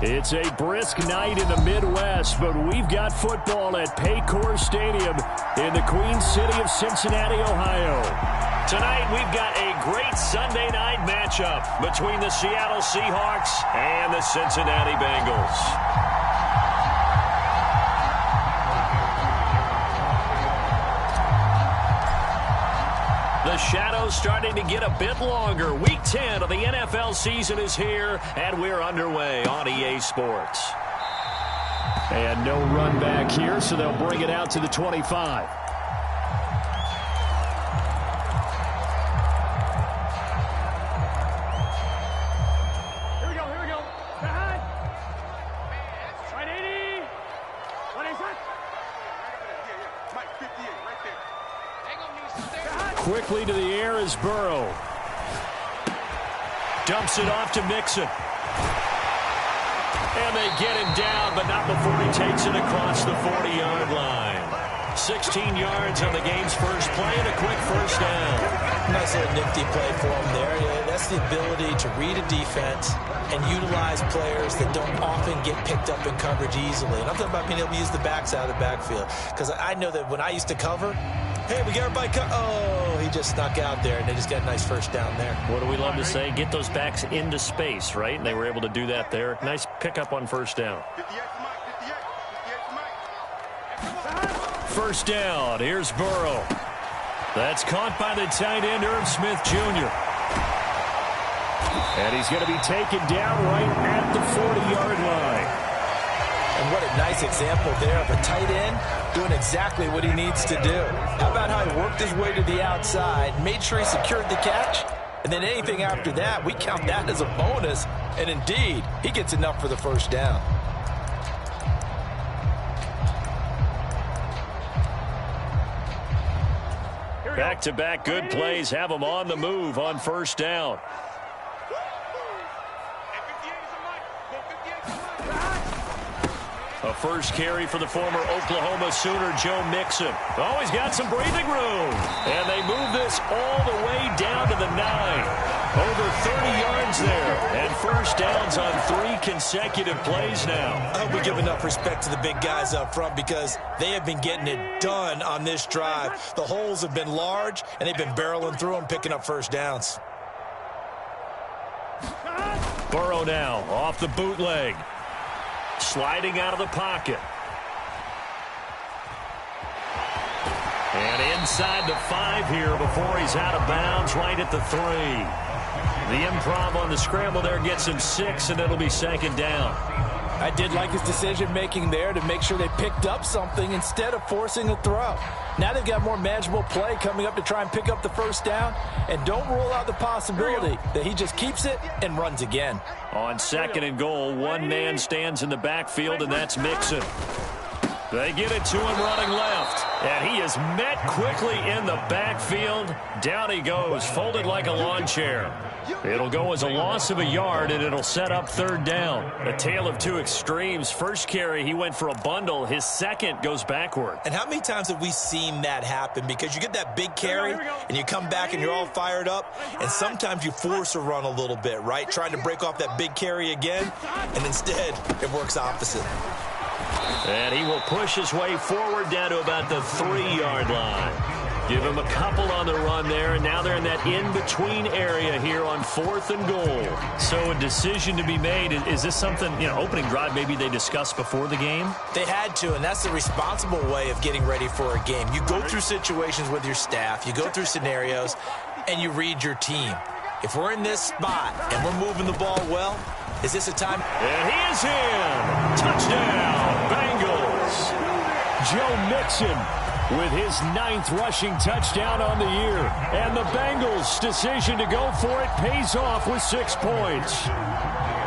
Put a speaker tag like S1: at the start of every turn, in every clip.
S1: It's a brisk night in the Midwest, but we've got football at Paycor Stadium in the Queen City of Cincinnati, Ohio. Tonight, we've got a great Sunday night matchup between the Seattle Seahawks and the Cincinnati Bengals. The shadow's starting to get a bit longer. Week 10 of the NFL season is here, and we're underway on EA Sports. And no run back here, so they'll bring it out to the 25.
S2: Here we go. Behind. Right 80. What is that? Mike, 58, right there.
S1: Quickly to the air is Burrow. Dumps it off to Mixon. And they get him down, but not before he takes it across the 40-yard line. 16 yards on the game's first play and a quick first down.
S3: Nice little nifty play for him there. Yeah, that's the ability to read a defense and utilize players that don't often get picked up in coverage easily. And I'm talking about being able to use the backs out of the backfield. Because I know that when I used to cover, hey, we got everybody oh, he just snuck out there, and they just got a nice first down there.
S1: What do we love to say? Get those backs into space, right? And they were able to do that there. Nice pickup on first down. First down. Here's Burrow. That's caught by the tight end, Irv Smith Jr. And he's going to be taken down right at the 40-yard line.
S3: And what a nice example there of a tight end doing exactly what he needs to do. How about how he worked his way to the outside, made sure he secured the catch, and then anything after that, we count that as a bonus. And indeed, he gets enough for the first down.
S1: Back-to-back good plays have him on the move on first down. A first carry for the former Oklahoma Sooner, Joe Mixon. Oh, he's got some breathing room. And they move this all the way down to the 9. Over 30 yards there. And first downs on 3 consecutive plays now.
S3: I hope we give enough respect to the big guys up front because they have been getting it done on this drive. The holes have been large, and they've been barreling through them, picking up first downs.
S1: Burrow now off the bootleg. Sliding out of the pocket. And inside the 5 here before he's out of bounds right at the 3. The improv on the scramble there gets him 6, and it'll be second down.
S4: I did like his decision-making there to make sure they picked up something instead of forcing a throw. Now they've got more manageable play coming up to try and pick up the first down. And don't rule out the possibility that he just keeps it and runs again.
S1: On second and goal, one man stands in the backfield, and that's Mixon. They get it to him running left. And he is met quickly in the backfield. Down he goes, folded like a lawn chair. It'll go as a loss of a yard, and it'll set up third down. A tale of two extremes. First carry, he went for a bundle. His second goes backward.
S3: And how many times have we seen that happen? Because you get that big carry, and you come back, and you're all fired up, and sometimes you force a run a little bit, right? Trying to break off that big carry again, and instead, it works opposite.
S1: And he will push his way forward down to about the 3-yard line. Give him a couple on the run there, and now they're in that in-between area here on 4th and goal. So a decision to be made. Is this something, opening drive maybe they discussed before the game?
S3: They had to, and that's the responsible way of getting ready for a game. You go through situations with your staff, you go through scenarios, and you read your team. If we're in this spot and we're moving the ball well, is this a time?
S1: And he is in. Touchdown, Bengals. Joe Mixon with his 9th rushing touchdown on the year. And the Bengals' decision to go for it pays off with 6 points.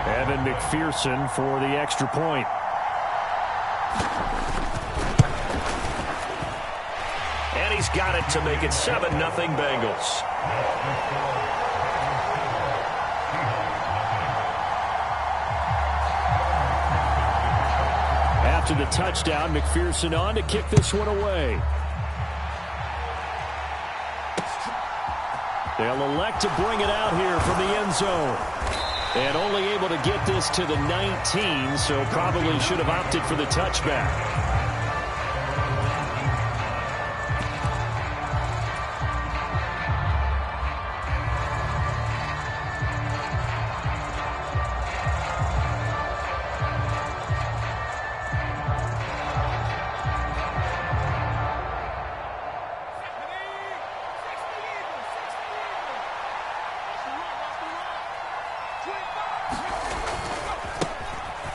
S1: Evan McPherson for the extra point. And he's got it to make it 7-0 Bengals. After the touchdown, McPherson on to kick this one away. They'll elect to bring it out here from the end zone. And only able to get this to the 19, so probably should have opted for the touchback.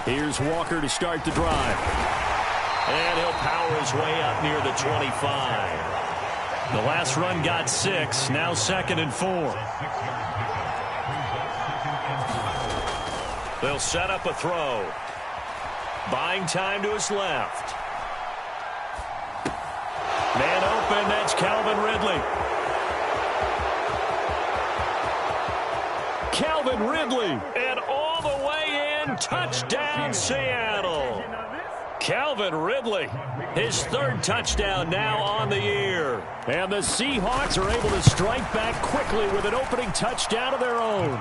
S1: Here's Walker to start the drive. And he'll power his way up near the 25. The last run got 6. Now 2nd and 4. They'll set up a throw. Buying time to his left. Man open. That's Calvin Ridley. Calvin Ridley. And all the way in. Touchdown, Seattle. Calvin Ridley, his 3rd touchdown now on the year. And the Seahawks are able to strike back quickly with an opening touchdown of their own.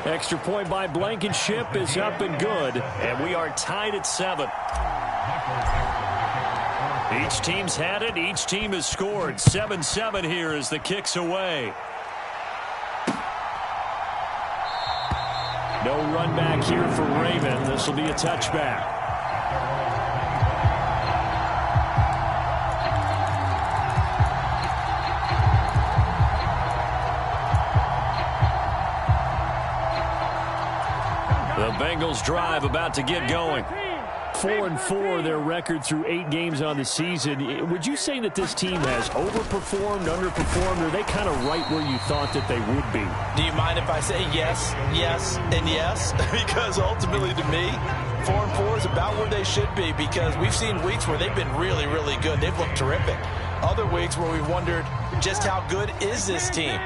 S1: Extra point by Blankenship is up and good. And we are tied at 7. Each team's had it. Each team has scored. 7-7 here as the kick's away. No run back here for Raymond. This will be a touchback. The Bengals drive about to get going. 4-4 their record through 8 games on the season. Would you say that this team has overperformed, underperformed, or are they kind of right where you thought that they would be?
S4: Do you mind if I say yes, yes, and yes? Because ultimately to me, 4-4 is about where they should be, because we've seen weeks where they've been really, really good. They've looked terrific. Other weeks where we've wondered just how good is this team.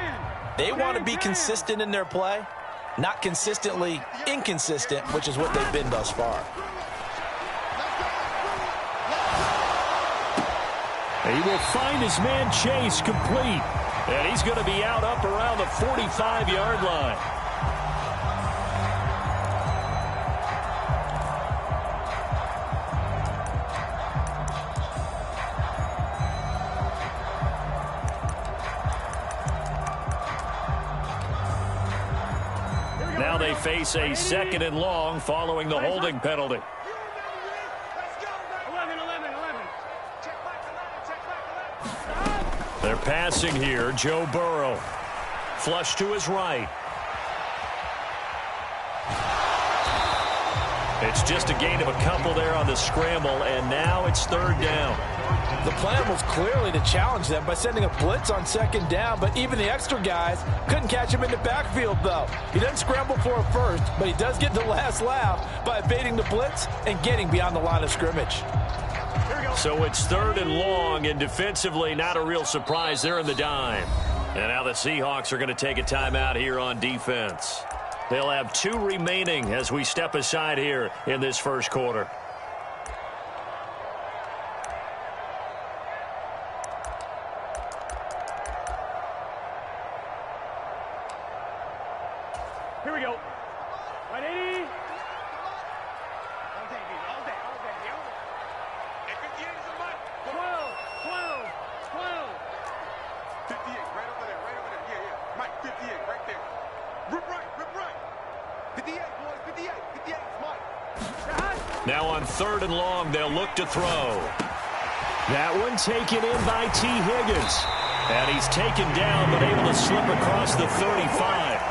S4: They want to be consistent in their play, not consistently inconsistent, which is what they've been thus far.
S1: He will find his man Chase complete. And he's going to be out up around the 45-yard line. Now they face a 2nd and long following the holding penalty. They're passing here. Joe Burrow. Flush to his right. It's just a gain of a couple there on the scramble, and now it's 3rd down.
S4: The plan was clearly to challenge them by sending a blitz on 2nd down, but even the extra guys couldn't catch him in the backfield, though. He doesn't scramble for a first, but he does get the last laugh by evading the blitz and getting beyond the line of scrimmage.
S1: So it's 3rd and long, and defensively not a real surprise. They're in the dime. And now the Seahawks are going to take a timeout here on defense. They'll have 2 remaining as we step aside here in this first quarter.
S2: Here we go. 180.
S1: Now on 3rd and long, they'll look to throw. That one taken in by T. Higgins. And he's taken down, but able to slip across the 35.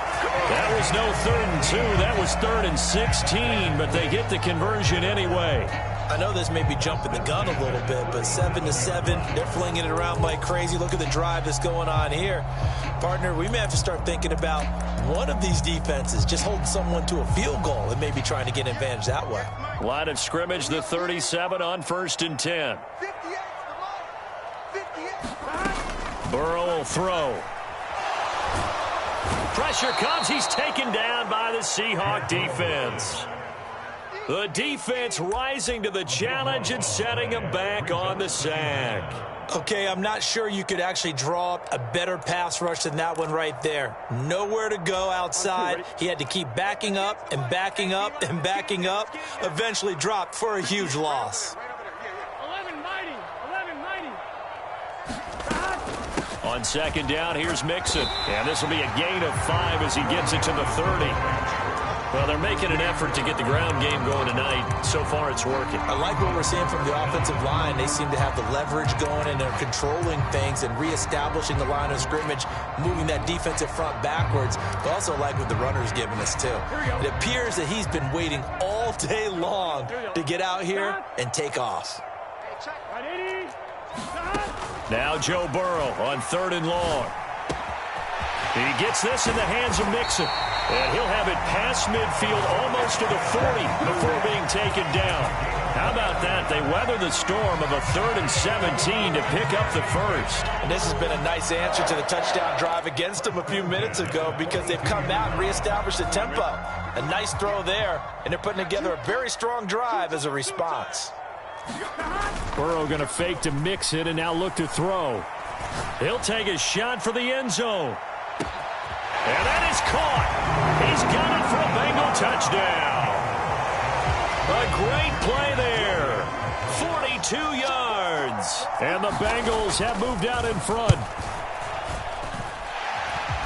S1: That was no 3rd and 2. That was 3rd and 16, but they get the conversion anyway.
S3: I know this may be jumping the gun a little bit, but 7-7, they're flinging it around like crazy. Look at the drive that's going on here. Partner, we may have to start thinking about one of these defenses just holding someone to a field goal and maybe trying to get an advantage that way.
S1: Line of scrimmage, the 37 on 1st and 10. Burrow will throw. Pressure comes. He's taken down by the Seahawk defense. The defense rising to the challenge and setting him back on the sack.
S3: Okay, I'm not sure you could actually draw up a better pass rush than that one right there. Nowhere to go outside. He had to keep backing up and backing up and backing up. Eventually dropped for a huge loss.
S2: 11-90.
S1: On second down, here's Mixon. And this will be a gain of 5 as he gets it to the 30. Well, they're making an effort to get the ground game going tonight. So far, it's working.
S3: I like what we're seeing from the offensive line. They seem to have the leverage going, and they're controlling things and reestablishing the line of scrimmage, moving that defensive front backwards. But also like what the runner's giving us, too. It appears that he's been waiting all day long to get out here and take off.
S1: Now Joe Burrow on 3rd and long. He gets this in the hands of Mixon. And he'll have it past midfield almost to the 40 before being taken down. How about that? They weather the storm of a 3rd and 17 to pick up the first.
S4: And this has been a nice answer to the touchdown drive against them a few minutes ago because they've come out and reestablished the tempo. A nice throw there, and they're putting together a very strong drive as a response.
S1: Burrow going to fake to Mixon and now look to throw. He'll take a shot for the end zone. And that is caught. He's got it for a Bengal touchdown. A great play there. 42 yards. And the Bengals have moved out in front.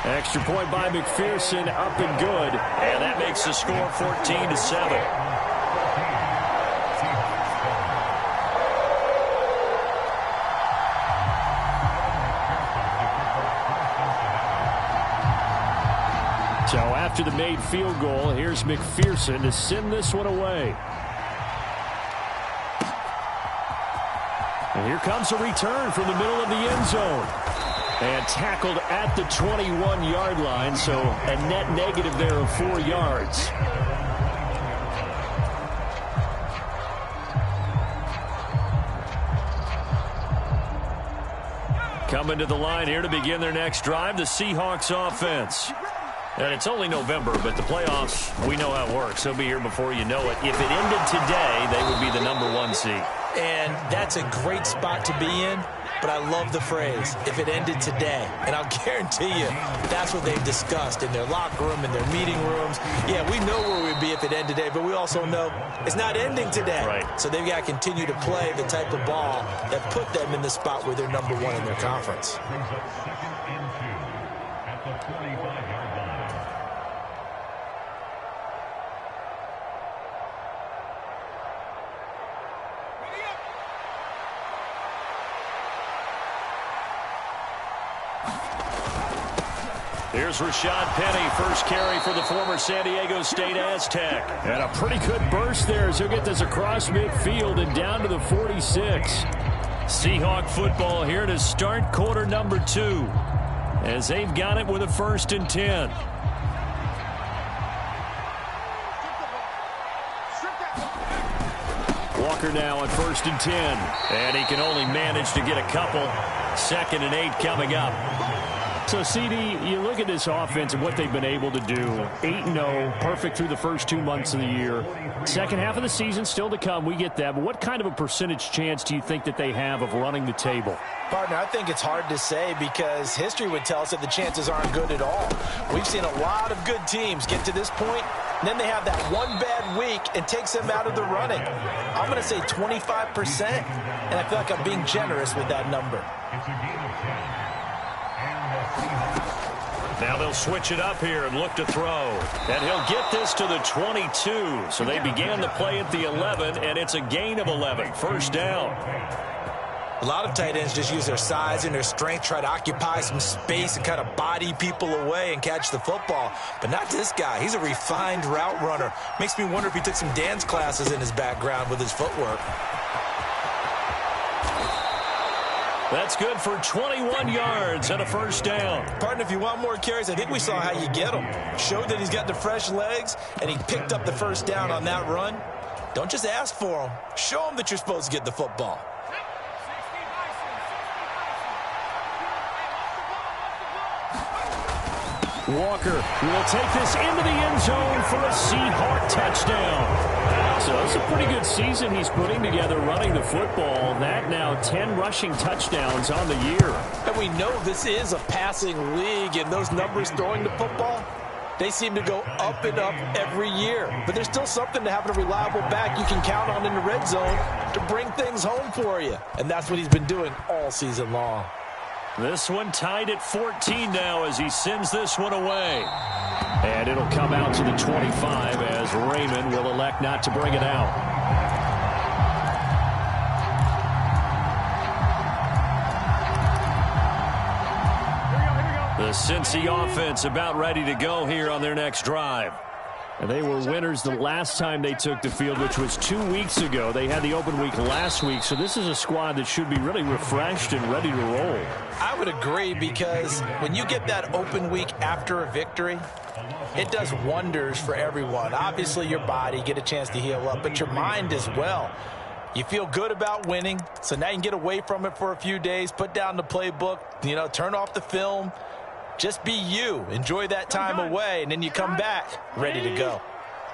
S1: Extra point by McPherson, up and good. And that makes the score 14-7. So after the made field goal, here's McPherson to send this one away. And here comes a return from the middle of the end zone. And tackled at the 21-yard line, so a net negative there of 4 yards. Coming to the line here to begin their next drive, the Seahawks offense. And it's only November, but the playoffs, we know how it works. They'll be here before you know it. If it ended today, they would be the #1 seed.
S3: And that's a great spot to be in, but I love the phrase, if it ended today. And I'll guarantee you, that's what they've discussed in their locker room, in their meeting rooms. Yeah, we know where we'd be if it ended today, but we also know it's not ending today.
S1: Right.
S3: So they've got to continue to play the type of ball that put them in the spot where they're #1 in their conference.
S1: Here's Rashad Penny, first carry for the former San Diego State Aztec. And a pretty good burst there as he'll get this across midfield and down to the 46. Seahawk football here to start quarter #2 as they've got it with a 1st and 10. Walker now on 1st and 10. And he can only manage to get a couple. 2nd and 8 coming up. So, CD, you look at this offense and what they've been able to do. 8-0, perfect through the first 2 months of the year. Second half of the season still to come. We get that. But what kind of a percentage chance do you think that they have of running the table?
S4: Partner, I think it's hard to say because history would tell us that the chances aren't good at all. We've seen a lot of good teams get to this point, and then they have that one bad week and takes them out of the running. I'm going to say 25%, and I feel like I'm being generous with that number.
S1: Now they'll switch it up here and look to throw. And he'll get this to the 22. So they began the play at the 11, and it's a gain of 11. 1st down.
S3: A lot of tight ends just use their size and their strength, try to occupy some space and kind of body people away and catch the football. But not this guy. He's a refined route runner. Makes me wonder if he took some dance classes in his background with his footwork.
S1: That's good for 21 yards and a 1st down.
S3: Partner, if you want more carries, I think we saw how you get them. Showed that he's got the fresh legs, and he picked up the 1st down on that run. Don't just ask for them. Show them that you're supposed to get the football.
S1: Walker will take this into the end zone for a Seahawks touchdown. So it's a pretty good season he's putting together running the football. That now 10 rushing touchdowns on the year.
S3: And we know this is a passing league, and those numbers throwing the football, they seem to go up and up every year. But there's still something to having a reliable back you can count on in the red zone to bring things home for you. And that's what he's been doing all season long.
S1: This one tied at 14 now as he sends this one away. And it'll come out to the 25 as Raymond will elect not to bring it out. The Cincy offense about ready to go here on their next drive. And they were winners the last time they took the field, which was 2 weeks ago. They had the open week last week, so this is a squad that should be really refreshed and ready to roll.
S3: I would agree, because when you get that open week after a victory, it does wonders for everyone. Obviously, your body, get a chance to heal up, but your mind as well. You feel good about winning, so now you can get away from it for a few days, put down the playbook, turn off the film. Just be you. Enjoy that time away, and then you come back ready to go.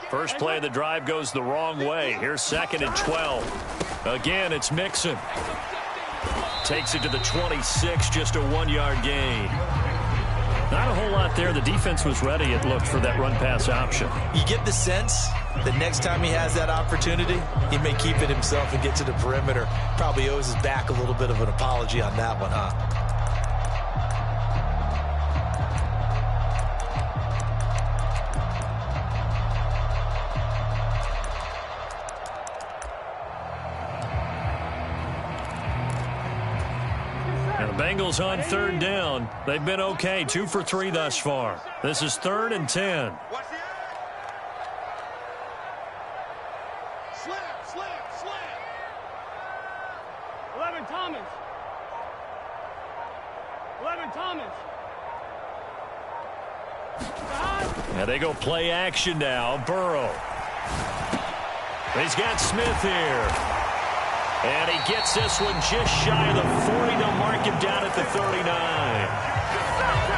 S1: First play of the drive goes the wrong way. Here's 2nd and 12. Again, it's Mixon. Takes it to the 26, just a 1-yard gain. Not a whole lot there. The defense was ready, it looked, for that run-pass option.
S3: You get the sense that next time he has that opportunity, he may keep it himself and get to the perimeter. Probably owes his back a little bit of an apology on that one, huh?
S1: Bengals on 3rd down. They've been okay, 2 for 3 thus far. This is 3rd and 10.
S2: Slip. 11 Thomas. 11 Thomas.
S1: Now they go play action now. Burrow. He's got Smith here. And he gets this one just shy of the 40 to mark him down at the 39.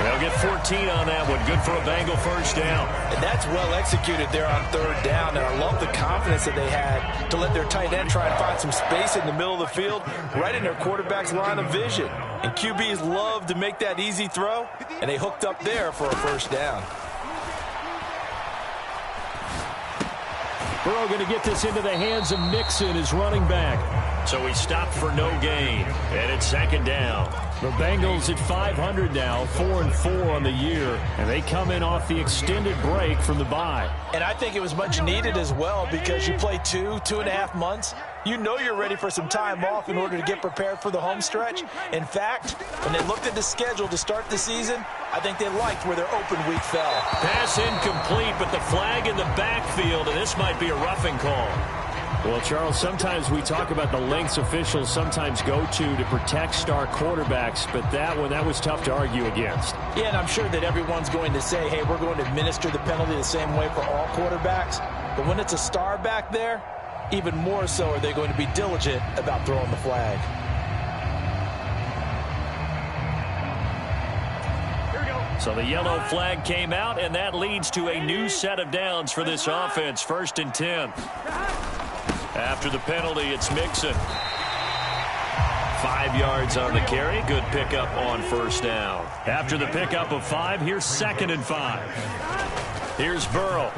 S1: They'll get 14 on that one. Good for a Bengal first down.
S3: And that's well executed there on 3rd down. And I love the confidence that they had to let their tight end try and find some space in the middle of the field, right in their quarterback's line of vision. And QBs love to make that easy throw, and they hooked up there for a first down.
S1: Burrow going to get this into the hands of Mixon, his running back. So he stopped for no gain, and it's 2nd down. The Bengals at 500 now, 4-4 on the year, and they come in off the extended break from the bye.
S3: And I think it was much needed as well, because you play 2.5 months. You know you're ready for some time off in order to get prepared for the home stretch. In fact, when they looked at the schedule to start the season, I think they liked where their open week fell.
S1: Pass incomplete, but the flag in the backfield, and this might be a roughing call. Well, Charles, sometimes we talk about the lengths officials sometimes go to protect star quarterbacks, but that was tough to argue against.
S3: Yeah, and I'm sure that everyone's going to say, hey, we're going to administer the penalty the same way for all quarterbacks. But when it's a star back there, even more so are they going to be diligent about throwing the flag.
S1: So the yellow flag came out, and that leads to a new set of downs for this offense. 1st and 10. After the penalty, it's Mixon. 5 yards on the carry. Good pickup on 1st down. After the pickup of 5, here's 2nd and 5. Here's Burrow.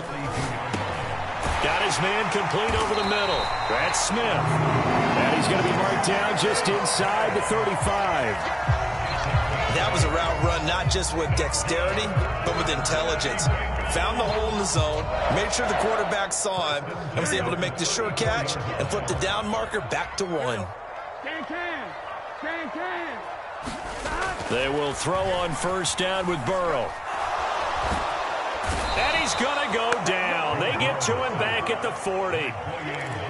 S1: Got his man complete over the middle. That's Smith. And he's going to be marked down just inside the 35.
S3: That was a route run not just with dexterity, but with intelligence. Found the hole in the zone, made sure the quarterback saw him, and was able to make the sure catch and flip the down marker back to 1.
S1: They will throw on 1st down with Burrow. And he's going to go down. They get to him back at the 40.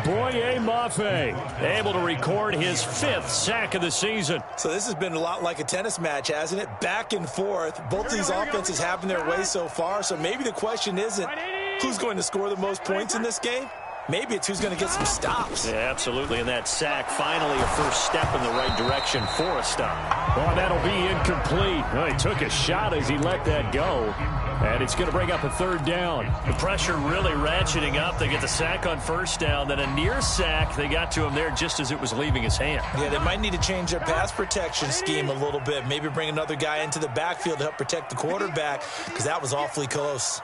S1: Boye Mafe able to record his 5th sack of the season.
S3: So this has been a lot like a tennis match, hasn't it? Back and forth. Both these offenses having their way so far. So maybe the question isn't who's going to score the most points in this game. Maybe it's who's going to get some stops.
S1: Yeah, absolutely. And that sack, finally a first step in the right direction for a stop. Well, that'll be incomplete. Well, he took a shot as he let that go. And it's going to bring up a third down. The pressure really ratcheting up. They get the sack on first down, then a near sack. They got to him there just as it was leaving his hand.
S3: Yeah, they might need to change their pass protection scheme a little bit. Maybe bring another guy into the backfield to help protect the quarterback, because that was awfully close.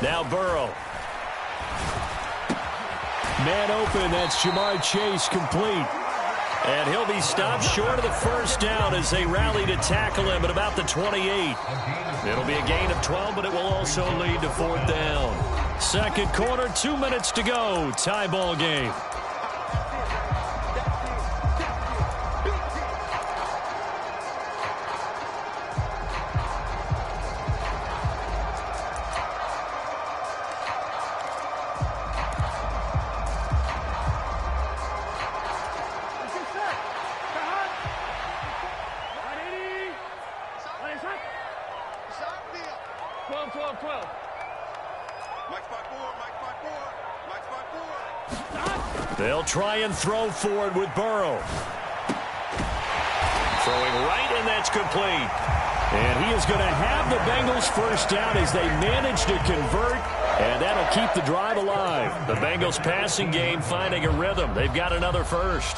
S1: Now Burrow. Man open, that's Jamar Chase, complete. And he'll be stopped short of the first down as they rally to tackle him at about the 28. It'll be a gain of 12, but it will also lead to fourth down. Second quarter, 2 minutes to go. Tie ball game. They'll try and throw forward with Burrow. Throwing right, and that's complete. And he is going to have the Bengals first down as they manage to convert, and that'll keep the drive alive. The Bengals passing game finding a rhythm. They've got another first.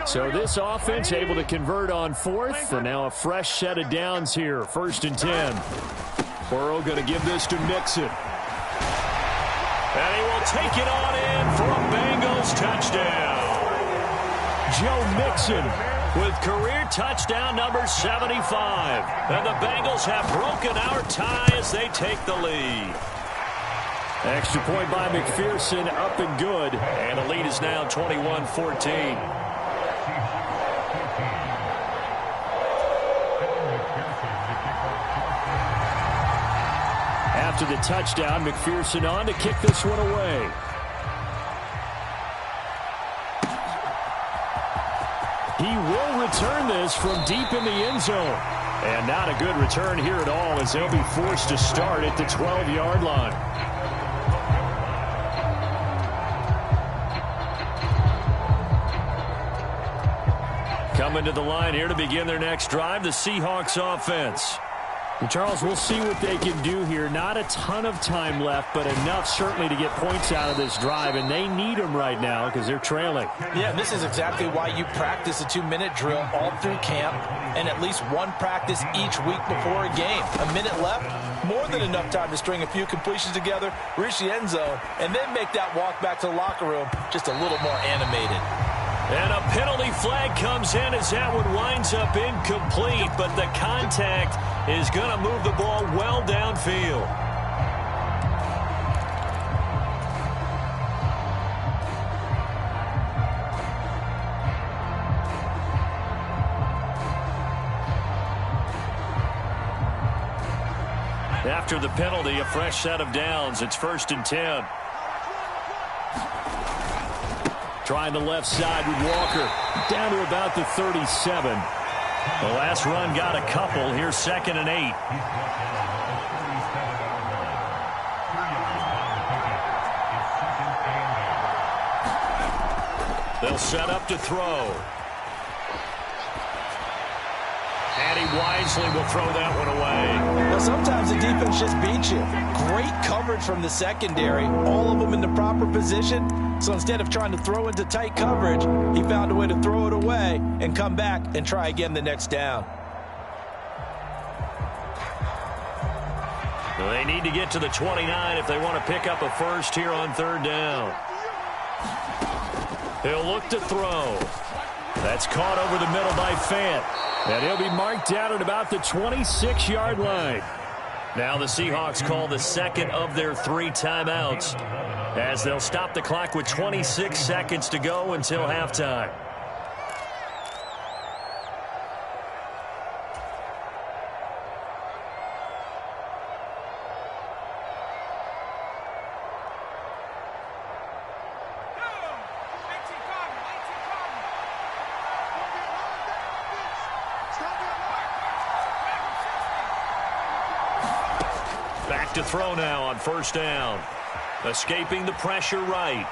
S1: So this offense able to convert on fourth, and now a fresh set of downs here. 1st and 10. Burrow going to give this to Mixon. And he will take it on in for a Bengals touchdown. Joe Mixon with career touchdown number 75. And the Bengals have broken our tie as they take the lead. Extra point by McPherson, up and good. And the lead is now 21-14. After the touchdown, McPherson on to kick this one away. He will return this from deep in the end zone. And not a good return here at all as they'll be forced to start at the 12-yard line. Coming to the line here to begin their next drive, the Seahawks offense. And Charles, we'll see what they can do here. Not a ton of time left, but enough certainly to get points out of this drive, and they need them right now because they're trailing.
S3: Yeah, this is exactly why you practice a 2-minute drill all through camp and at least one practice each week before a game. A minute left, more than enough time to string a few completions together, reach the end zone, and then make that walk back to the locker room just a little more animated.
S1: And a penalty flag comes in as that one winds up incomplete, but the contact is going to move the ball well downfield. After the penalty, a fresh set of downs. It's 1st and 10. Trying the left side with Walker. Down to about the 37. The last run got a couple. Here's 2nd and 8. They'll set up to throw. And he wisely will throw that one away.
S3: Now, sometimes the defense just beats you. Great coverage from the secondary. All of them in the proper position. So instead of trying to throw into tight coverage, he found a way to throw it away and come back and try again the next down.
S1: Well, they need to get to the 29 if they want to pick up a first here on 3rd down. He'll look to throw. That's caught over the middle by Fant. And he'll be marked down at about the 26-yard line. Now the Seahawks call the second of their 3 timeouts as they'll stop the clock with 26 seconds to go until halftime. Back to throw now on 1st down. Escaping the pressure right.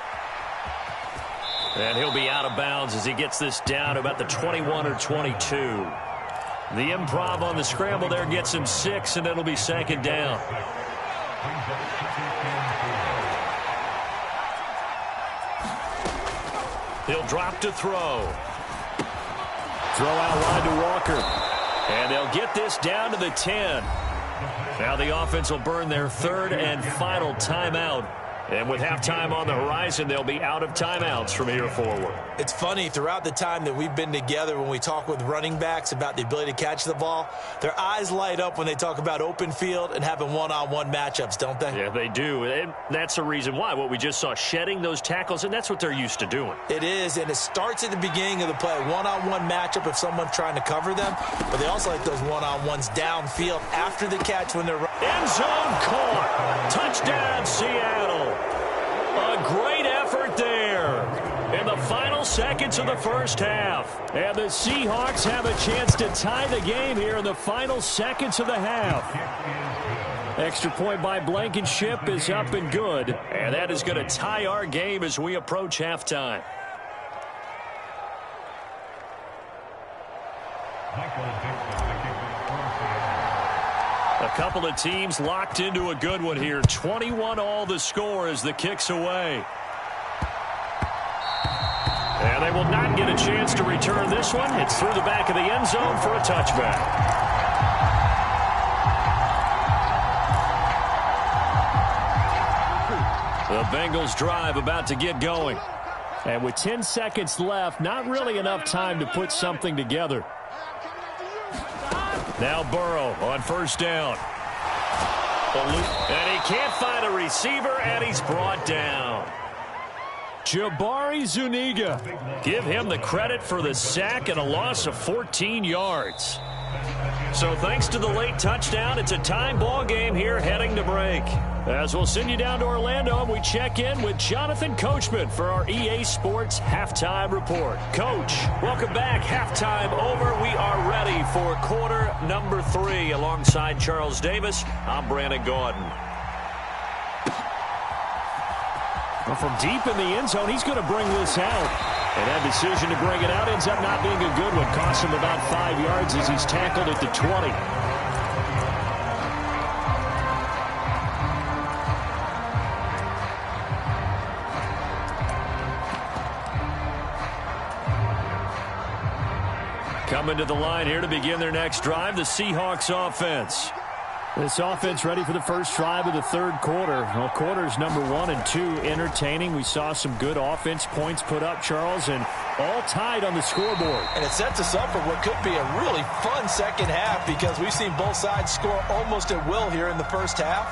S1: And he'll be out of bounds as he gets this down to about the 21 or 22. The improv on the scramble there gets him 6, and it'll be second down. He'll drop to throw. Throw out wide to Walker. And they'll get this down to the 10. Now the offense will burn their third and final timeout. And with halftime on the horizon, they'll be out of timeouts from here forward.
S3: It's funny, throughout the time that we've been together, when we talk with running backs about the ability to catch the ball, their eyes light up when they talk about open field and having one-on-one matchups, don't they?
S1: Yeah, they do. And that's the reason why. What we just saw, shedding those tackles, and that's what they're used to doing.
S3: It is, and it starts at the beginning of the play. One-on-one matchup if someone's trying to cover them, but they also like those one-on-ones downfield after the catch when they're running.
S1: End zone caught. Touchdown, Seattle. A great effort there in the final seconds of the first half. And the Seahawks have a chance to tie the game here in the final seconds of the half. Extra point by Blankenship is up and good. And that is going to tie our game as we approach halftime. A couple of teams locked into a good one here. 21 all the score as the kick's away. And they will not get a chance to return this one. It's through the back of the end zone for a touchback. The Bengals drive about to get going. And with 10 seconds left, not really enough time to put something together. Now Burrow on first down. And he can't find a receiver, and he's brought down. Jabari Zuniga. Give him the credit for the sack and a loss of 14 yards. So thanks to the late touchdown, it's a time ball game here heading to break. As we'll send you down to Orlando, and we check in with Jonathan Coachman for our EA Sports Halftime Report. Coach, welcome back. Halftime over. We are ready for quarter number 3. Alongside Charles Davis, I'm Brandon Gaudin. Well, from deep in the end zone, he's going to bring this out. And that decision to bring it out ends up not being a good one. Costs him about 5 yards as he's tackled at the 20. Coming to the line here to begin their next drive, the Seahawks offense. This offense ready for the first drive of the third quarter. Well, quarters number 1 and 2 entertaining. We saw some good offense points put up, Charles, and all tied on the scoreboard.
S3: And it sets us up for what could be a really fun second half because we've seen both sides score almost at will here in the first half.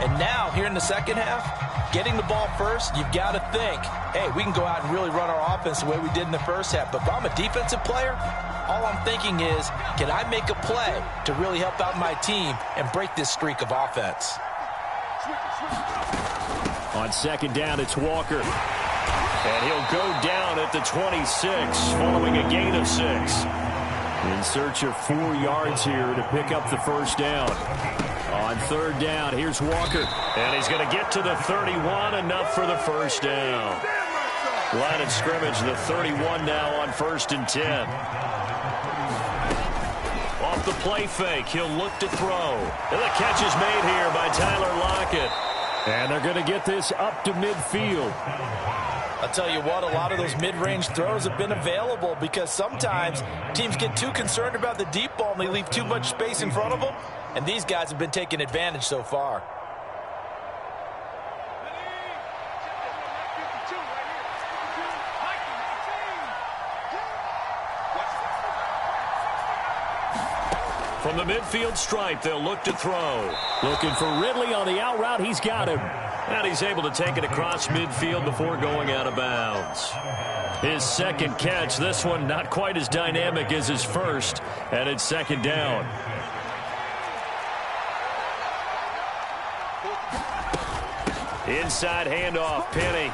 S3: And now, here in the second half, getting the ball first, you've got to think, hey, we can go out and really run our offense the way we did in the first half. But if I'm a defensive player, all I'm thinking is, can I make a play to really help out my team and break this streak of offense?
S1: On second down, it's Walker. And he'll go down at the 26 following a gain of 6. In search of 4 yards here to pick up the first down. On third down, here's Walker. And he's going to get to the 31, enough for the first down. Line of scrimmage, the 31 now on 1st and 10. Off the play fake, he'll look to throw. And the catch is made here by Tyler Lockett. And they're going to get this up to midfield.
S3: I'll tell you what, a lot of those mid-range throws have been available because sometimes teams get too concerned about the deep ball and they leave too much space in front of them. And these guys have been taking advantage so far.
S1: From the midfield stripe, they'll look to throw. Looking for Ridley on the out route. He's got him. And he's able to take it across midfield before going out of bounds. His second catch, this one not quite as dynamic as his first, and it's second down. Inside handoff, Penny.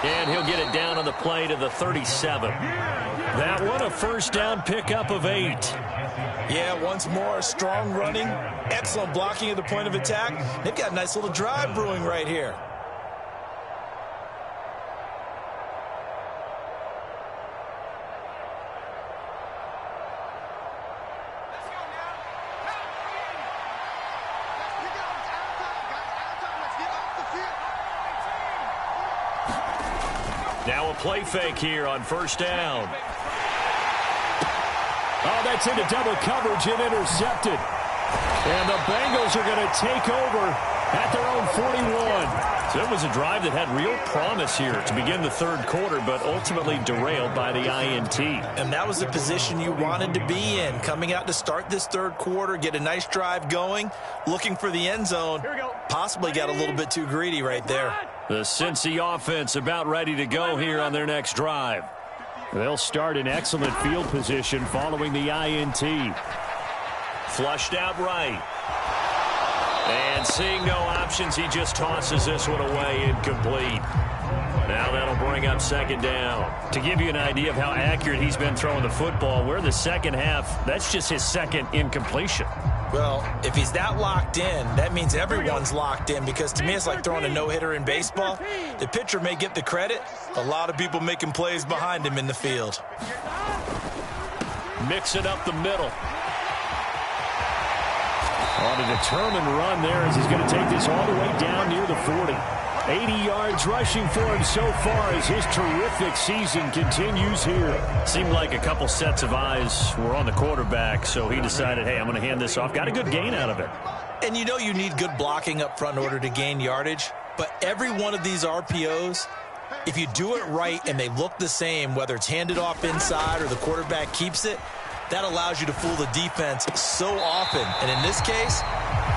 S1: And he'll get it down on the play to the 37. That one a first down pickup of 8.
S3: Yeah, once more, strong running, excellent blocking at the point of attack. They've got a nice little drive brewing right here.
S1: Now a play fake here on first down.
S5: Oh, that's into double coverage and intercepted. And the Bengals are going to take over at their own 41.
S1: So it was a drive that had real promise here to begin the third quarter, but ultimately derailed by the INT.
S3: And that was the position you wanted to be in, coming out to start this third quarter, get a nice drive going, looking for the end zone. Possibly got a little bit too greedy right there.
S1: The Cincy offense about ready to go here on their next drive.
S5: They'll start in excellent field position following the INT.
S1: Flushed out right. And seeing no options, he just tosses this one away, incomplete. Now that'll bring up second down. To give you an idea of how accurate he's been throwing the football, we're in the second half. That's just his second incompletion.
S3: Well, if he's that locked in, that means everyone's locked in, because to me it's like throwing a no-hitter in baseball. The pitcher may get the credit. A lot of people making plays behind him in the field.
S1: Mix it up the middle.
S5: On a determined run there as he's going to take this all the way down near the 40. 80 yards rushing for him so far as his terrific season continues here.
S1: Seemed like a couple sets of eyes were on the quarterback, so he decided, hey, I'm going to hand this off. Got a good gain out of it.
S3: And you know you need good blocking up front in order to gain yardage, but every one of these RPOs, if you do it right and they look the same, whether it's handed off inside or the quarterback keeps it, that allows you to fool the defense so often. And in this case,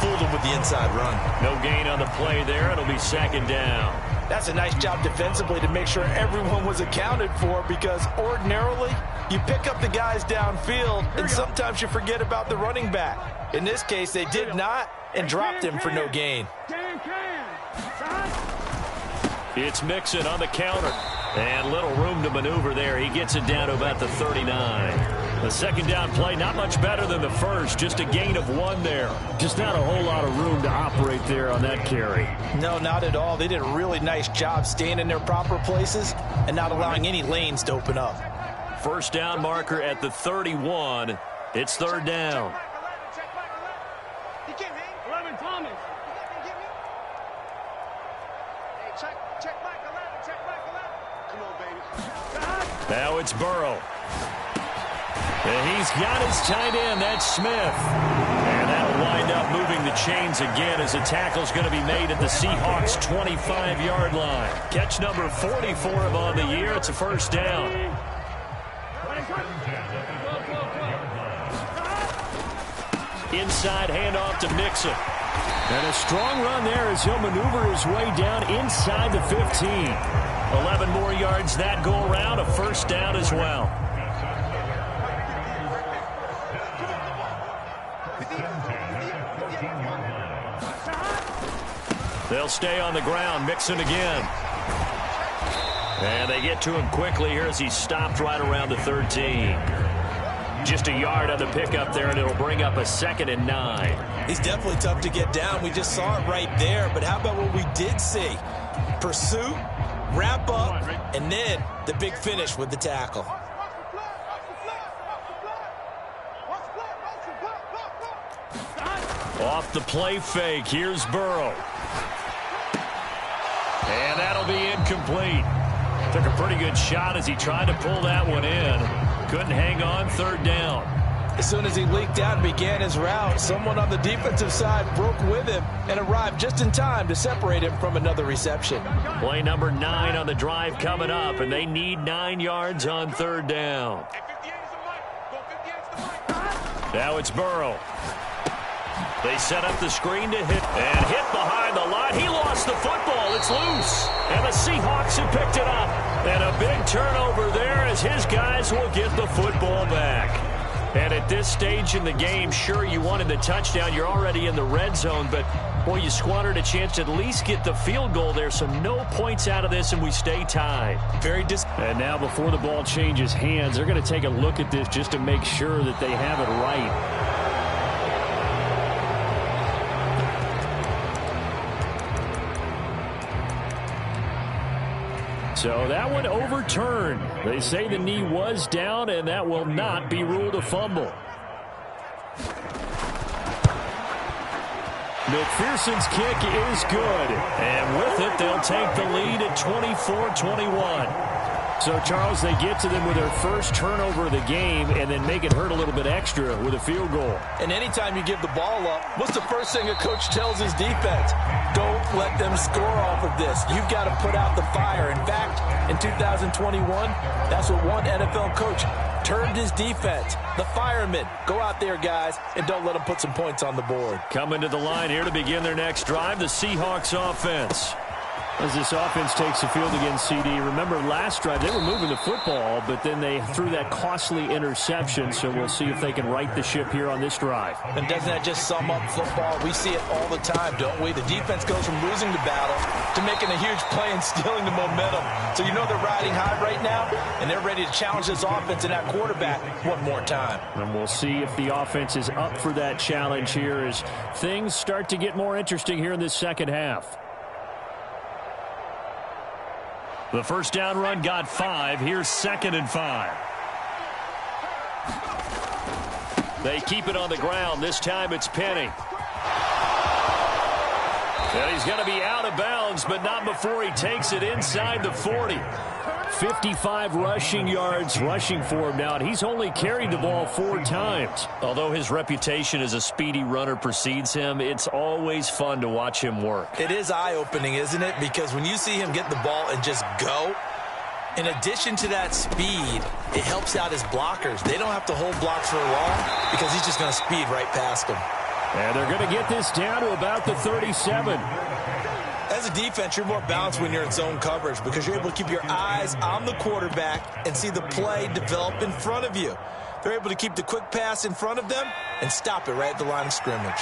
S3: fooled them with the inside run.
S1: No gain on the play there. It'll be second down.
S4: That's a nice job defensively to make sure everyone was accounted for, because ordinarily you pick up the guys downfield and sometimes you forget about the running back. In this case, they did not and dropped him for no gain.
S1: It's Mixon on the counter. And little room to maneuver there. He gets it down to about the 39. The second down play, not much better than the first. Just a gain of 1 there.
S5: Just not a whole lot of room to operate there on that carry.
S4: No, not at all. They did a really nice job staying in their proper places and not allowing any lanes to open up.
S1: First down marker at the 31. It's third down.
S2: 11 Thomas.
S1: Now it's Burrow. And he's got his tight end. That's Smith. And that'll wind up moving the chains again as a tackle's going to be made at the Seahawks' 25-yard line. Catch number 40 for him on the year. It's a first down. Inside handoff to Mixon.
S5: And a strong run there as he'll maneuver his way down inside the 15.
S1: 11 more yards that go around. A first down as well. They'll stay on the ground. Mixon again. And they get to him quickly here as he stopped right around the 13. Just a yard on the pickup there, and it'll bring up a 2nd and 9.
S3: He's definitely tough to get down. We just saw it right there. But how about what we did see? Pursuit, wrap up, and then the big finish with the tackle.
S1: Off the play fake. Here's Burrow. And that'll be incomplete. Took a pretty good shot as he tried to pull that one in. Couldn't hang on. Third down.
S4: As soon as he leaked out and began his route, someone on the defensive side broke with him and arrived just in time to separate him from another reception.
S1: Play number 9 on the drive coming up, and they need 9 yards on third down. Now it's Burrow. They set up the screen to hit, and hit behind the line. He lost the football. It's loose. And the Seahawks have picked it up. And a big turnover there as his guys will get the football back. And at this stage in the game, sure, you wanted the touchdown. You're already in the red zone, but, boy, you squandered a chance to at least get the field goal there. So no points out of this, and we stay tied.
S5: And now before the ball changes hands, they're going to take a look at this just to make sure that they have it right. So that one overturned. They say the knee was down, and that will not be ruled a fumble. McPherson's kick is good.
S1: And with it, they'll take the lead at 24-21.
S5: So, Charles, they get to them with their first turnover of the game and then make it hurt a little bit extra with a field goal.
S4: And anytime you give the ball up, what's the first thing a coach tells his defense? Don't let them score off of this. You've got to put out the fire. In fact, in 2021, that's what one NFL coach termed his defense. The firemen. Go out there, guys, and don't let them put some points on the board.
S1: Coming to the line here to begin their next drive, the Seahawks offense.
S5: As this offense takes the field against CD, remember last drive they were moving the football, but then they threw that costly interception, so we'll see if they can right the ship here on this drive.
S4: And doesn't that just sum up football? We see it all the time, don't we? The defense goes from losing the battle to making a huge play and stealing the momentum. So you know they're riding high right now, and they're ready to challenge this offense and that quarterback one more time.
S5: And we'll see if the offense is up for that challenge here as things start to get more interesting here in this second half.
S1: The first down run got 5. Here's 2nd and 5. They keep it on the ground. This time it's Penny. And he's going to be out of bounds, but not before he takes it inside the 40.
S5: 55 rushing yards rushing for him now, and he's only carried the ball 4 times.
S1: Although his reputation as a speedy runner precedes him, it's always fun to watch him work.
S4: It is eye-opening, isn't it? Because when you see him get the ball and just go, in addition to that speed, it helps out his blockers. They don't have to hold blocks for long because he's just going to speed right past them.
S5: And they're going to get this down to about the 37.
S4: As a defense, you're more balanced when you're in zone coverage because you're able to keep your eyes on the quarterback and see the play develop in front of you. They're able to keep the quick pass in front of them and stop it right at the line of scrimmage.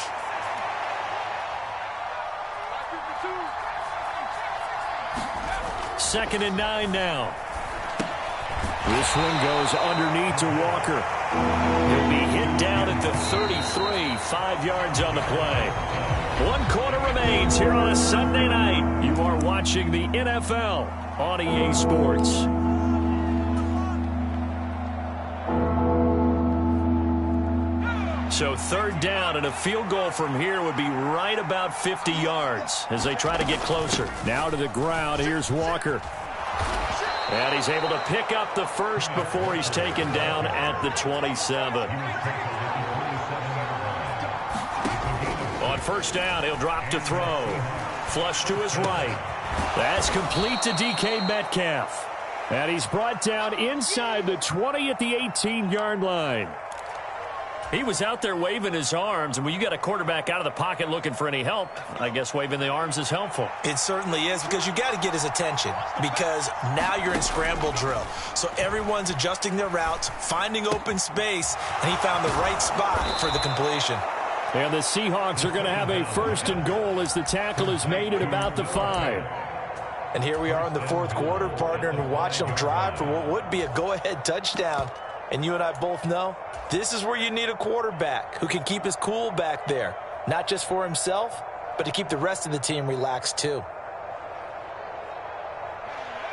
S1: Second and 9 now.
S5: This one goes underneath to Walker.
S1: He'll be hit down at the 33, 5 yards on the play. 1 quarter remains here on a Sunday night. You are watching the NFL on EA Sports. So 3rd down and a field goal from here would be right about 50 yards as they try to get closer.
S5: Now to the ground. Here's Walker.
S1: And he's able to pick up the first before he's taken down at the 27. On 1st down, he'll drop to throw. Flush to his right. That's complete to DK Metcalf.
S5: And he's brought down inside the 20 at the 18-yard line.
S1: He was out there waving his arms, and when you got a quarterback out of the pocket looking for any help, I guess waving the arms is helpful.
S4: It certainly is because you got to get his attention because now you're in scramble drill. So everyone's adjusting their routes, finding open space, and he found the right spot for the completion.
S5: And the Seahawks are going to have a 1st and goal as the tackle is made at about the 5.
S4: And here we are in the 4th quarter, partner, and watch them drive for what would be a go-ahead touchdown. And you and I both know this is where you need a quarterback who can keep his cool back there, not just for himself, but to keep the rest of the team relaxed too.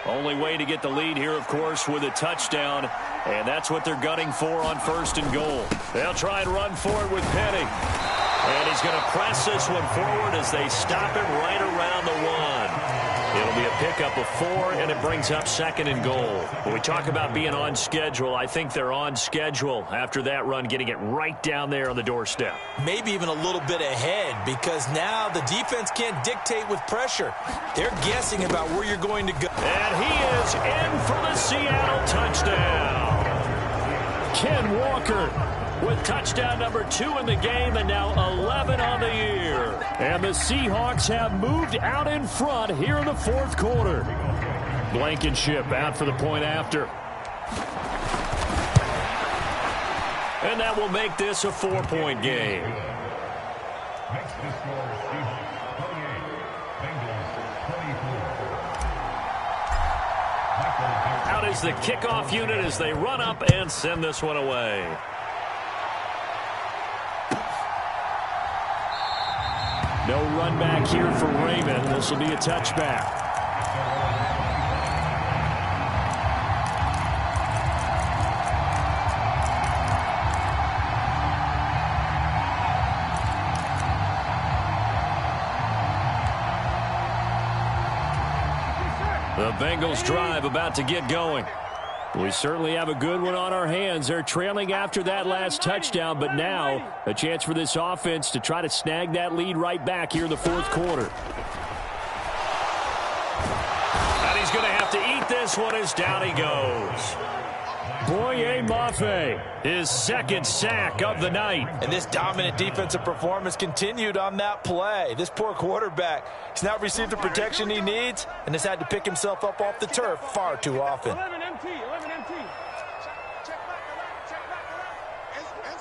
S1: Only way to get the lead here, of course, with a touchdown, and that's what they're gunning for on 1st and goal. They'll try and run for it with Penny. And he's going to press this one forward as they stop him right around the 1. It'll be a pickup of 4, and it brings up 2nd and goal. When we talk about being on schedule, I think they're on schedule after that run, getting it right down there on the doorstep.
S4: Maybe even a little bit ahead because now the defense can't dictate with pressure. They're guessing about where you're going to go.
S1: And he is in for the Seattle touchdown.
S5: Ken Walker with touchdown number 2 in the game and now 11 on the year. And the Seahawks have moved out in front here in the 4th quarter. Blankenship out for the point after.
S1: And that will make this a 4-point game. Out is the kickoff unit as they run up and send this one away.
S5: No run back here for Raymond. This will be a touchback.
S1: The Bengals drive about to get going.
S5: We certainly have a good one on our hands. They're trailing after that last touchdown, but now a chance for this offense to try to snag that lead right back here in the fourth quarter.
S1: And he's going to have to eat this one as down he goes.
S5: Boye Mafe,
S1: his second sack of the night.
S4: And this dominant defensive performance continued on that play. This poor quarterback has now received the protection he needs and has had to pick himself up off the turf far too often.
S2: 11 MT, 11 MT.
S6: It's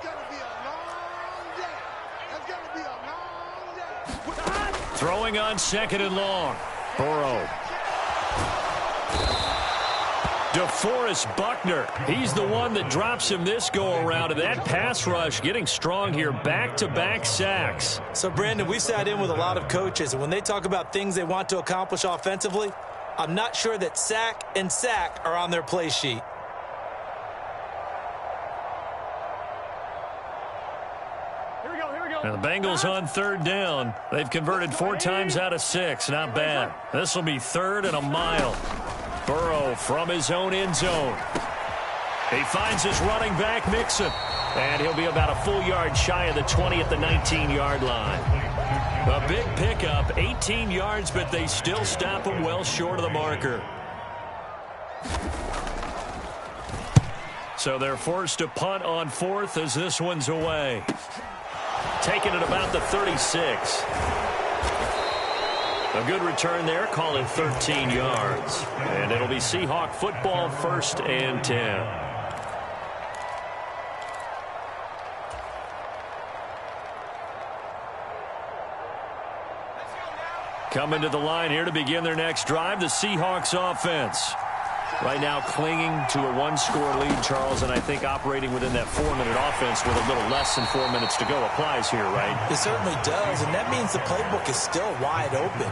S6: going to be a long day. It's going to be a long day.
S1: Throwing on second and long. Burrow. DeForest Buckner, he's the one that drops him this go-around, and that pass rush getting strong here, back-to-back sacks.
S3: So, Brandon, we sat in with a lot of coaches, and when they talk about things they want to accomplish offensively, I'm not sure that sack and sack are on their play sheet.
S2: Here we go.
S1: And the Bengals on third down. They've converted 4 times out of 6. Not bad. This will be third and a mile. Burrow from his own end zone. He finds his running back, Mixon. And he'll be about a full yard shy of the 20 at the 19-yard line. A big pickup, 18 yards, but they still stop him well short of the marker. So they're forced to punt on fourth as this one's away. Taking it about the 36. A good return there, call it 13 yards. And it'll be Seahawk football, 1st and 10. Coming to the line here to begin their next drive, the Seahawks offense. Right now clinging to a 1-score lead, Charles, and I think operating within that 4-minute offense with a little less than 4 minutes to go applies here, right?
S3: It certainly does, and that means the playbook is still wide open.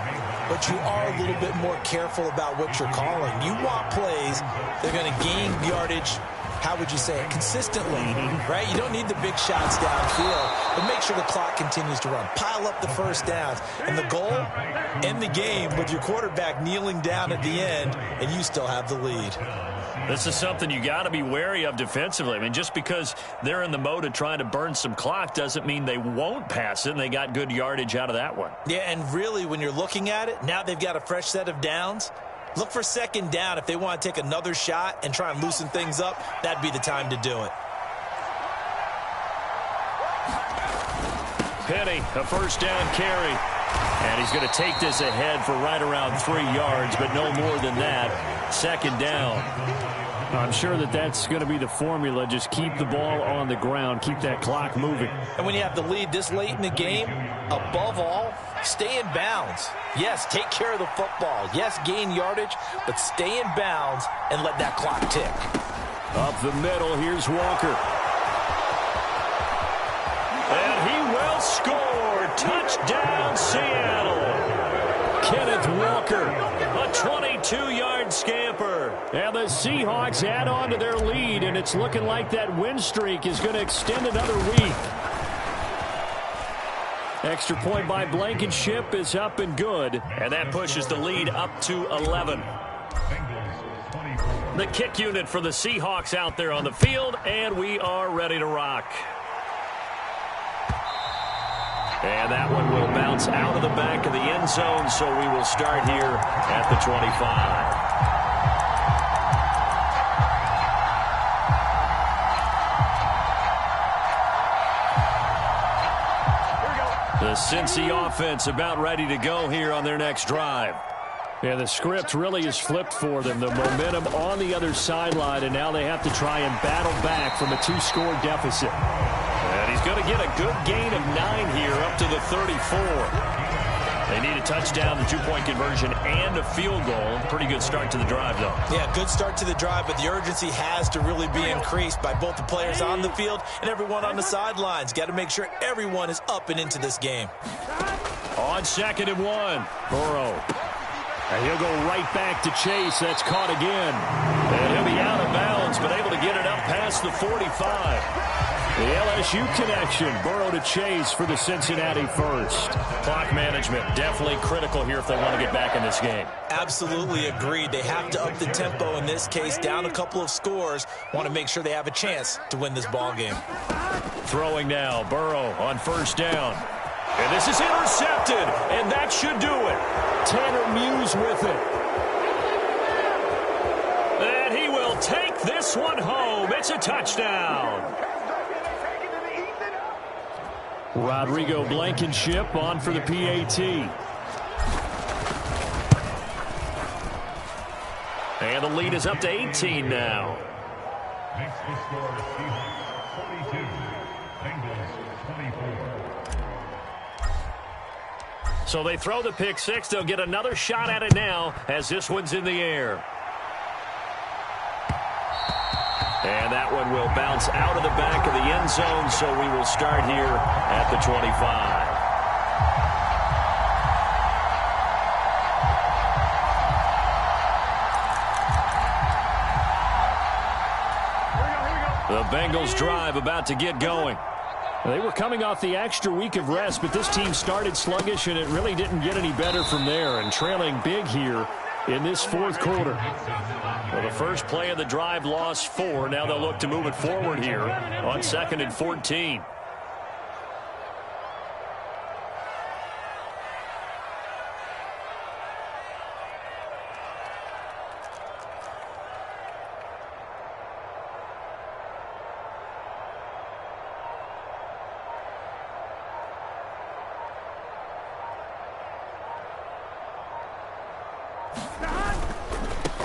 S3: But you are a little bit more careful about what you're calling. You want plays that are going to gain yardage, how would you say it, consistently, right? You don't need the big shots downfield, but make sure the clock continues to run. Pile up the first downs. And the goal, end the game with your quarterback kneeling down at the end, and you still have the lead.
S1: This is something you got to be wary of defensively. I mean, just because they're in the mode of trying to burn some clock doesn't mean they won't pass it, and they got good yardage out of that one.
S3: Yeah, and really, when you're looking at it, now they've got a fresh set of downs. Look for second down. If they want to take another shot and try and loosen things up, that'd be the time to do it.
S1: Penny, a first down carry. And he's going to take this ahead for right around 3 yards, but no more than that. Second down.
S5: I'm sure that that's going to be the formula. Just keep the ball on the ground. Keep that clock moving.
S3: And when you have the lead this late in the game, above all, stay in bounds. Yes, take care of the football. Yes, gain yardage, but stay in bounds and let that clock tick.
S5: Up the middle, here's Walker.
S1: And he will score. Touchdown, Seattle.
S5: Kenneth Walker.
S1: A 22-yard scamper.
S5: And the Seahawks add on to their lead, and it's looking like that win streak is going to extend another week. Extra point by Blankenship is up and good.
S1: And that pushes the lead up to 11. The kick unit for the Seahawks out there on the field, and we are ready to rock. And that one will bounce out of the back of the end zone, so we will start here at the 25. The Cincy offense about ready to go here on their next drive.
S5: Yeah, the script really is flipped for them. The momentum on the other sideline, and now they have to try and battle back from a 2-score deficit.
S1: And he's going to get a good gain of 9 here up to the 34. They need a touchdown, the 2-point conversion, and a field goal. Pretty good start to the drive, though.
S3: Yeah, good start to the drive, but the urgency has to really be increased by both the players on the field and everyone on the sidelines. Got to make sure everyone is up and into this game.
S1: On 2nd and 1, Burrow.
S5: And he'll go right back to Chase. That's caught again.
S1: And he'll be out of bounds, but able to get it up past the 45.
S5: The LSU connection. Burrow to Chase for the Cincinnati first.
S1: Clock management definitely critical here if they want to get back in this game.
S3: Absolutely agreed. They have to up the tempo in this case, down a couple of scores. Want to make sure they have a chance to win this ball game.
S1: Throwing now, Burrow on first down. And this is intercepted, and that should do it.
S5: Tanner Muse with it.
S1: And he will take this one home. It's a touchdown.
S5: Rodrigo Blankenship on for the PAT.
S1: And the lead is up to 18 now.
S7: Next to score, Seahawks 42, Bengals 24.
S1: So they throw the pick six. They'll get another shot at it now as this one's in the air. And that one will bounce out of the back of the end zone, so we will start here at the 25. The Bengals drive about to get going.
S5: They were coming off the extra week of rest, but this team started sluggish, and it really didn't get any better from there, and trailing big here in this fourth quarter.
S1: Well, the first play of the drive lost 4. Now they'll look to move it forward here on 2nd and 14.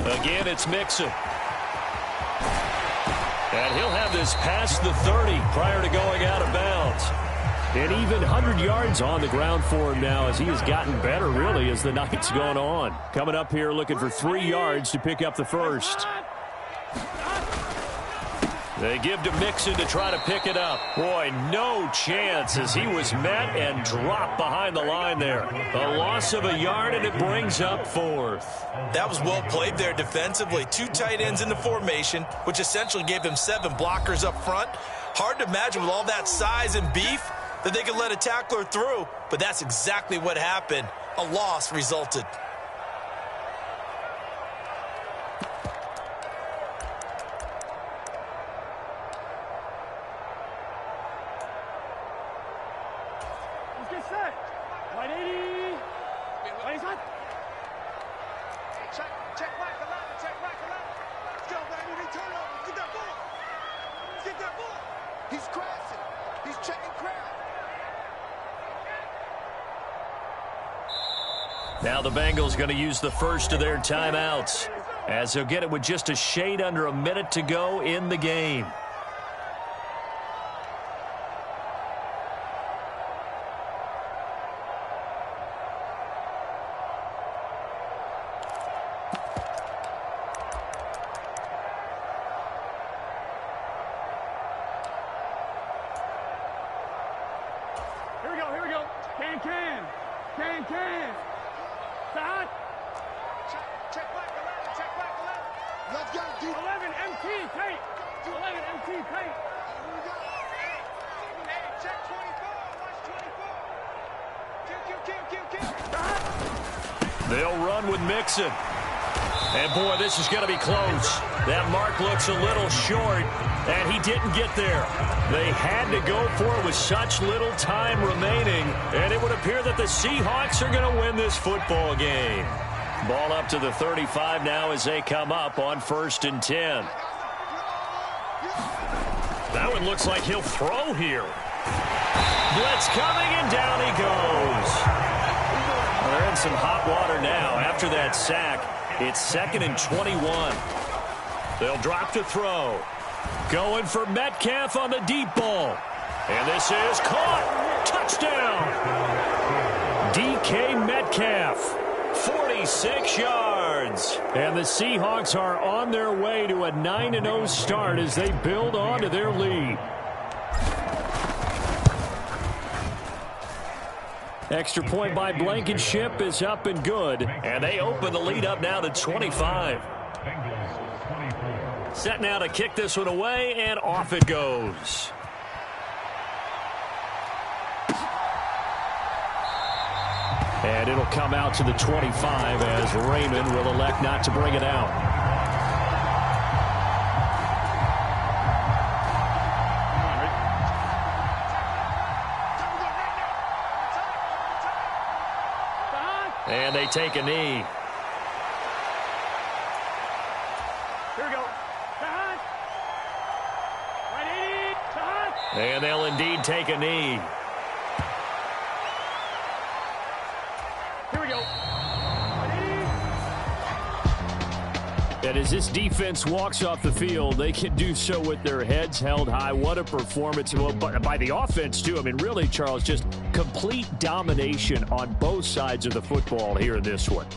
S1: Again, it's Mixon. And he'll have this past the 30 prior to going out of bounds.
S5: And even 100 yards on the ground for him now as he has gotten better, really, as the night's gone on. Coming up here looking for 3 yards to pick up the first.
S1: They give to Mixon to try to pick it up. Boy, no chance as he was met and dropped behind the line there. A loss of a yard, and it brings up 4th.
S3: That was well played there defensively. 2 tight ends in the formation, which essentially gave them 7 blockers up front. Hard to imagine with all that size and beef that they could let a tackler through, but that's exactly what happened. A loss resulted.
S2: Get set. 180. Right hot.
S6: Check back 11. Check back 11. Let's go, baby. We turn over. Get that ball. Get that ball. He's crashing. He's checking crowd.
S1: Now the Bengals going to use the first of their timeouts as they'll get it with just a shade under a minute to go in the game.
S2: Here we go. Can. Stop.
S6: Check back 11. Check back 11. Let's go, dude.
S2: 11 MT paint. 11 MT paint.
S6: Here we go. Hey, check 24. Watch 24. Kill.
S1: They'll run with Mixon. And, boy, this is going to be close. That mark looks a little short, and he didn't get there. They had to go for it with such little time remaining, and it would appear that the Seahawks are going to win this football game. Ball up to the 35 now as they come up on 1st and 10. That one looks like he'll throw here. Blitz coming, and down he goes. Well, they're in some hot water now after that sack. It's 2nd and 21. They'll drop to throw. Going for Metcalf on the deep ball. And this is caught. Touchdown. DK Metcalf. 46 yards.
S5: And the Seahawks are on their way to a 9-0 start as they build on to their lead. Extra point by Blankenship is up and good.
S1: And they open the lead up now to 25. Set now to kick this one away, and off it goes.
S5: And it'll come out to the 25 as Raymond will elect not to bring it out. And they take a knee.
S2: Here we go. Right 80.
S5: And they'll indeed take a knee.
S2: Here we go.
S5: And as this defense walks off the field, they can do so with their heads held high. What a performance by the offense, too. I mean, really, Charles, just complete domination on both sides of the football here in this one.